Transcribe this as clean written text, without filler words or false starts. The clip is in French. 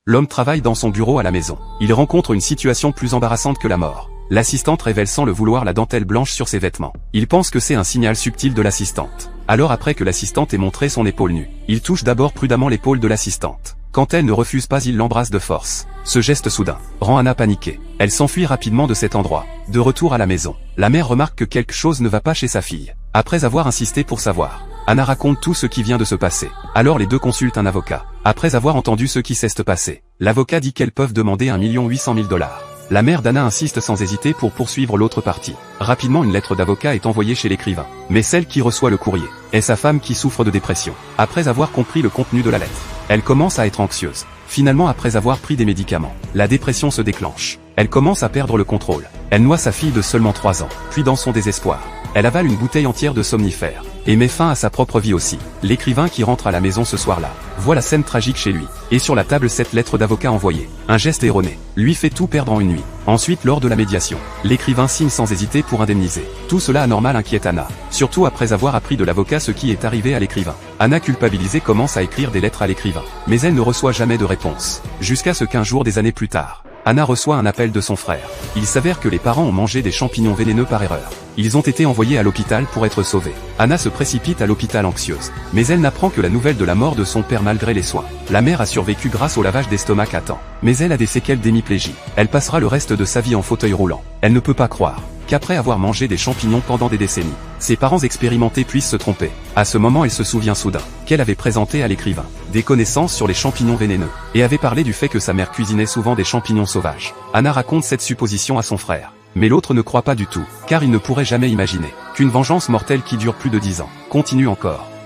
L'homme travaille dans son bureau à la maison. Il rencontre une situation plus embarrassante que la mort. L'assistante révèle sans le vouloir la dentelle blanche sur ses vêtements. Il pense que c'est un signal subtil de l'assistante. Alors après que l'assistante ait montré son épaule nue, il touche d'abord prudemment l'épaule de l'assistante. Quand elle ne refuse pas, il l'embrasse de force. Ce geste soudain rend Anna paniquée. Elle s'enfuit rapidement de cet endroit. De retour à la maison, la mère remarque que quelque chose ne va pas chez sa fille. Après avoir insisté pour savoir, Anna raconte tout ce qui vient de se passer. Alors les deux consultent un avocat. Après avoir entendu ce qui s'est passé, l'avocat dit qu'elles peuvent demander 1 800 000 $. La mère d'Anna insiste sans hésiter pour poursuivre l'autre partie. Rapidement, une lettre d'avocat est envoyée chez l'écrivain. Mais celle qui reçoit le courrier est sa femme qui souffre de dépression. Après avoir compris le contenu de la lettre, elle commence à être anxieuse. Finalement, après avoir pris des médicaments, la dépression se déclenche. Elle commence à perdre le contrôle. Elle noie sa fille de seulement 3 ans. Puis dans son désespoir, elle avale une bouteille entière de somnifères. Et met fin à sa propre vie aussi. L'écrivain qui rentre à la maison ce soir-là voit la scène tragique chez lui. Et sur la table, cette lettre d'avocat envoyée. Un geste erroné lui fait tout perdre en une nuit. Ensuite, lors de la médiation, l'écrivain signe sans hésiter pour indemniser. Tout cela anormal inquiète Anna. Surtout après avoir appris de l'avocat ce qui est arrivé à l'écrivain. Anna, culpabilisée, commence à écrire des lettres à l'écrivain. Mais elle ne reçoit jamais de réponse. Jusqu'à ce qu'un jour, des années plus tard, Anna reçoit un appel de son frère. Il s'avère que les parents ont mangé des champignons vénéneux par erreur. Ils ont été envoyés à l'hôpital pour être sauvés. Anna se précipite à l'hôpital anxieuse. Mais elle n'apprend que la nouvelle de la mort de son père malgré les soins. La mère a survécu grâce au lavage d'estomac à temps. Mais elle a des séquelles d'hémiplégie. Elle passera le reste de sa vie en fauteuil roulant. Elle ne peut pas croire qu'après avoir mangé des champignons pendant des décennies, ses parents expérimentés puissent se tromper. À ce moment, elle se souvient soudain qu'elle avait présenté à l'écrivain des connaissances sur les champignons vénéneux, et avait parlé du fait que sa mère cuisinait souvent des champignons sauvages. Anna raconte cette supposition à son frère. Mais l'autre ne croit pas du tout, car il ne pourrait jamais imaginer qu'une vengeance mortelle qui dure plus de 10 ans continue encore.